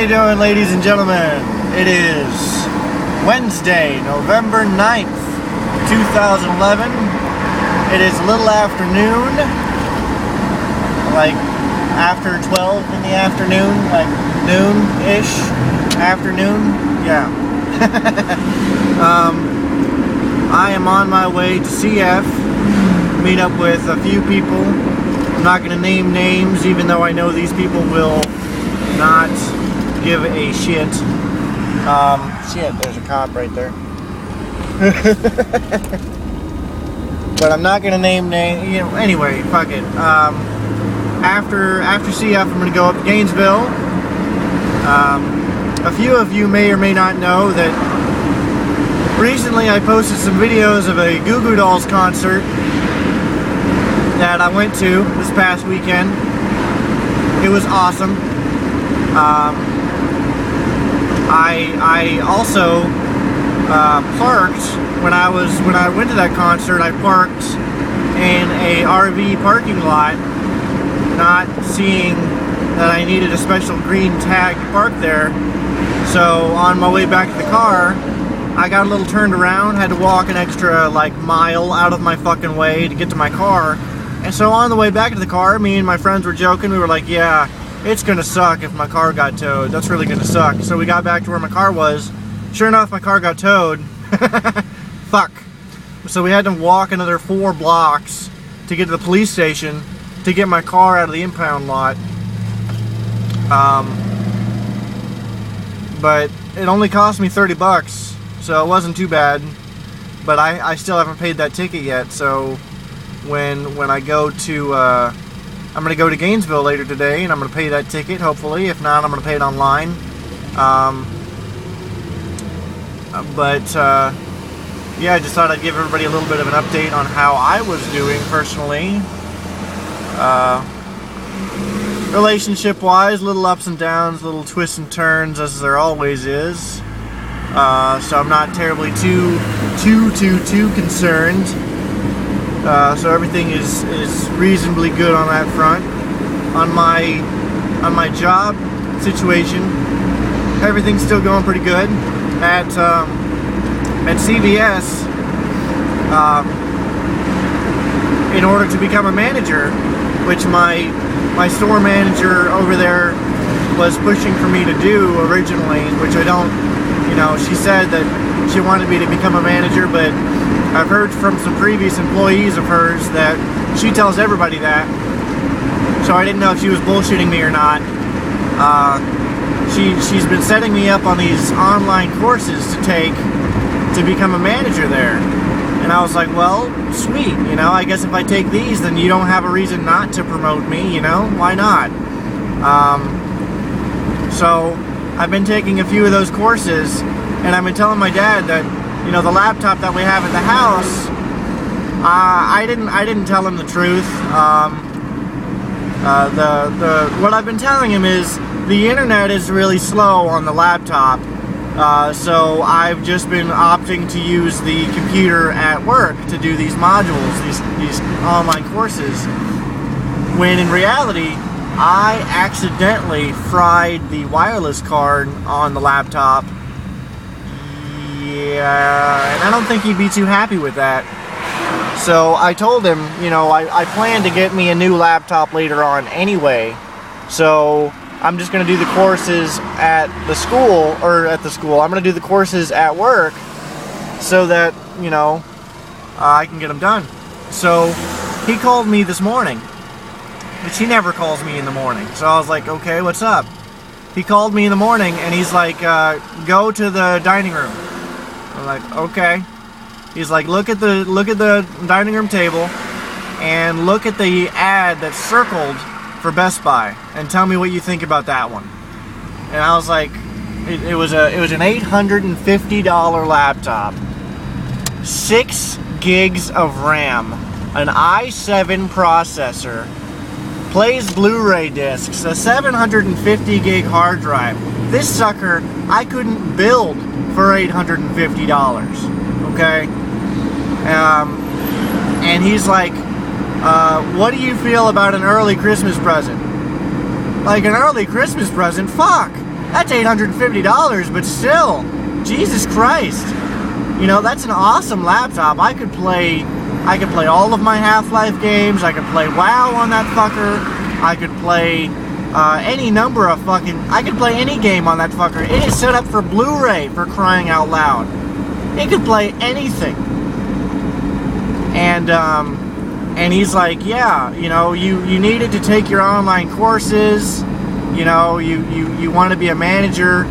you doing, ladies and gentlemen? It is Wednesday, November 9th, 2011. It is a little afternoon, like after 12 in the afternoon, like noon-ish afternoon, yeah. I am on my way to CF, meet up with a few people. I'm not going to name names, even though I know these people will not give a shit. Shit, there's a cop right there. But I'm not gonna name names. You know, anyway, fuck it. After CF, I'm gonna go up to Gainesville. A few of you may or may not know that recently I posted some videos of a Goo Goo Dolls concert that I went to this past weekend. It was awesome. I also parked when I went to that concert. I parked in a RV parking lot, not seeing that I needed a special green tag to park there. So on my way back to the car, I got a little turned around, had to walk an extra mile out of my fucking way to get to my car. And so on the way back to the car, me and my friends were joking. We were like, yeah, it's gonna suck if my car got towed. That's really gonna suck. So we got back to where my car was. Sure enough, my car got towed. Fuck. So we had to walk another 4 blocks to get to the police station to get my car out of the impound lot. But it only cost me 30 bucks, so it wasn't too bad. But I still haven't paid that ticket yet, so when I go to I'm going to go to Gainesville later today, and I'm going to pay that ticket, hopefully. If not, I'm going to pay it online. Yeah, I just thought I'd give everybody a little bit of an update on how I was doing personally. Relationship-wise, little ups and downs, little twists and turns, as there always is. So I'm not terribly too concerned. So everything is reasonably good on that front. On my job situation, everything's still going pretty good. At CVS, in order to become a manager, which my store manager over there was pushing for me to do originally, which I don't, she said that she wanted me to become a manager, but I've heard from some previous employees of hers that she tells everybody that. So I didn't know if she was bullshitting me or not. She's been setting me up on these online courses to take to become a manager there. And I was like, well, sweet, I guess if I take these, then you don't have a reason not to promote me, why not? So I've been taking a few of those courses, and I've been telling my dad that, the laptop that we have at the house, I didn't tell him the truth. What I've been telling him is the internet is really slow on the laptop, so I've just been opting to use the computer at work to do these modules, these online courses, when in reality I accidentally fried the wireless card on the laptop. Yeah, and I don't think he'd be too happy with that. So I told him, I plan to get me a new laptop later on anyway. So I'm just going to do the courses at the school, I'm going to do the courses at work so that, I can get them done. So he called me this morning, which he never calls me in the morning. So I was like, okay, what's up? He called me in the morning and he's like, go to the dining room. I'm like, okay. He's like, look at the dining room table and look at the ad that's circled for Best Buy and tell me what you think about that one. And I was like, it was an $850 laptop, 6 gigs of RAM, an i7 processor, plays Blu-ray discs, a 750 gig hard drive. This sucker I couldn't build for $850. Okay. And he's like, what do you feel about an early Christmas present? Like, an early Christmas present? Fuck! That's $850, but still, Jesus Christ. You know, that's an awesome laptop. I could play all of my Half-Life games. I could play WoW on that fucker. I could play any number of I could play any game on that fucker. It is set up for Blu-ray, for crying out loud. It could play anything. And he's like, yeah, you know, you need it to take your online courses. You know, you want to be a manager.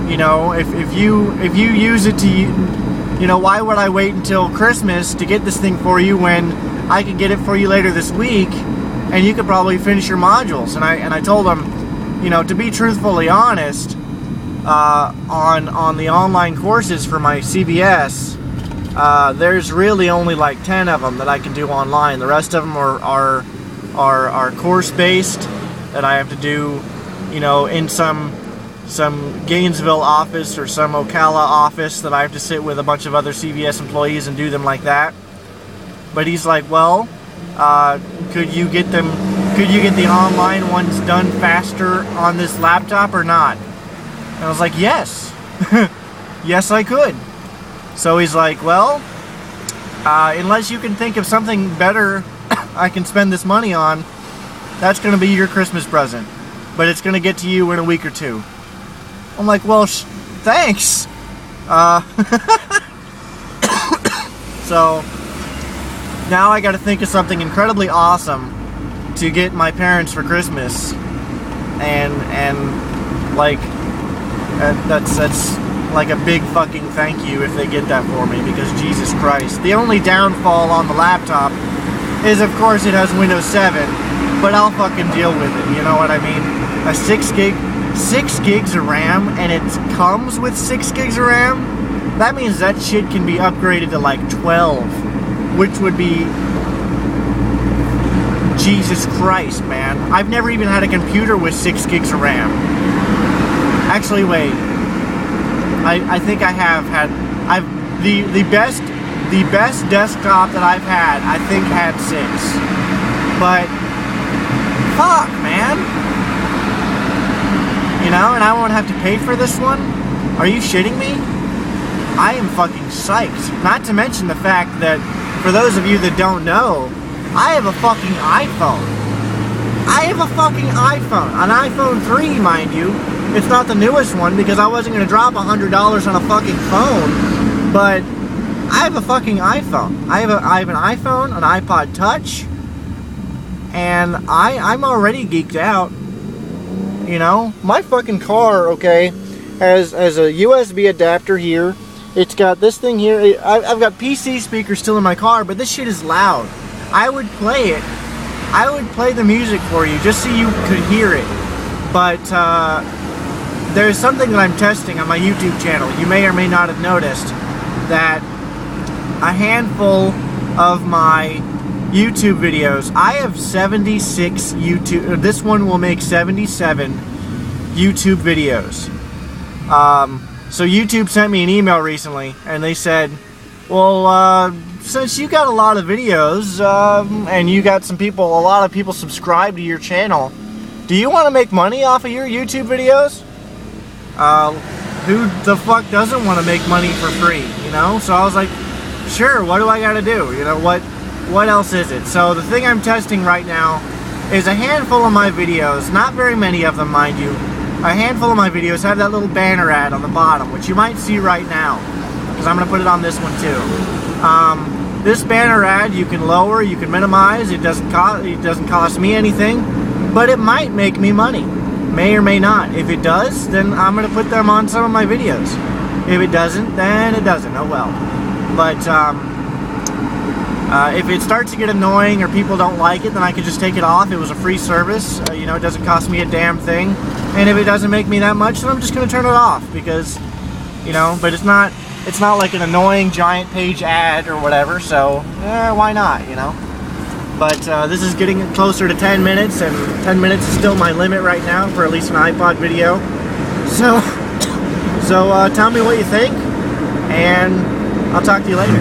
You know, if you use it to, you know, why would I wait until Christmas to get this thing for you when I could get it for you later this week, and you could probably finish your modules? And I told him, you know, to be truthfully honest, on the online courses for my CBS, there's really only like 10 of them that I can do online. The rest of them are course based that I have to do, you know, in some Gainesville office or some Ocala office that I have to sit with a bunch of other CBS employees and do them like that. But he's like, well, could you get the online ones done faster on this laptop or not? And I was like, yes. Yes, I could. So he's like, well, unless you can think of something better I can spend this money on, that's going to be your Christmas present. But it's going to get to you in a week or two. I'm like, well, thanks. So now I got to think of something incredibly awesome to get my parents for Christmas, and like that's like a big fucking thank you if they get that for me, because Jesus Christ. The only downfall on the laptop is, of course, it has Windows 7, but I'll fucking deal with it. You know what I mean? A 6 gigs of RAM, and it comes with 6 gigs of RAM. That means that shit can be upgraded to like 12, which would be Jesus Christ, man. I've never even had a computer with 6 gigs of RAM. Actually, wait. I think I have had. The best desktop that I've had, I think, had 6. But fuck, man. You know, and I won't have to pay for this one? Are you shitting me? I am fucking psyched. Not to mention the fact that, for those of you that don't know, I have a fucking iPhone. I have a fucking iPhone. An iPhone 3, mind you. It's not the newest one, because I wasn't going to drop $100 on a fucking phone. But I have a fucking iPhone. I have an iPhone, an iPod Touch, and I'm already geeked out. You know, my fucking car, okay, has a USB adapter here. It's got this thing here. I've got PC speakers still in my car, but this shit is loud. I would play it. I would play the music for you just so you could hear it. But there's something that I'm testing on my YouTube channel. You may or may not have noticed that a handful of my YouTube videos, I have 76 YouTube, this one will make 77 YouTube videos. So YouTube sent me an email recently, and they said, well, since you got a lot of videos, and you got a lot of people subscribe to your channel, do you want to make money off of your YouTube videos? Who the fuck doesn't want to make money for free, you know? So I was like, sure, what do I gotta do? You know, what else is it? So the thing I'm testing right now is a handful of my videos, not very many of them, mind you. A handful of my videos have that little banner ad on the bottom, which you might see right now, because I'm going to put it on this one too. This banner ad you can lower, you can minimize. It doesn't cost me anything, but it might make me money. May or may not. If it does, then I'm going to put them on some of my videos. If it doesn't, then it doesn't. Oh well. But if it starts to get annoying or people don't like it, then I could just take it off. It was a free service. You know, it doesn't cost me a damn thing. And if it doesn't make me that much, then I'm just going to turn it off, because, you know, but it's not like an annoying giant page ad or whatever, so why not, you know? But this is getting closer to 10 minutes, and 10 minutes is still my limit right now for at least an iPod video. So tell me what you think, and I'll talk to you later.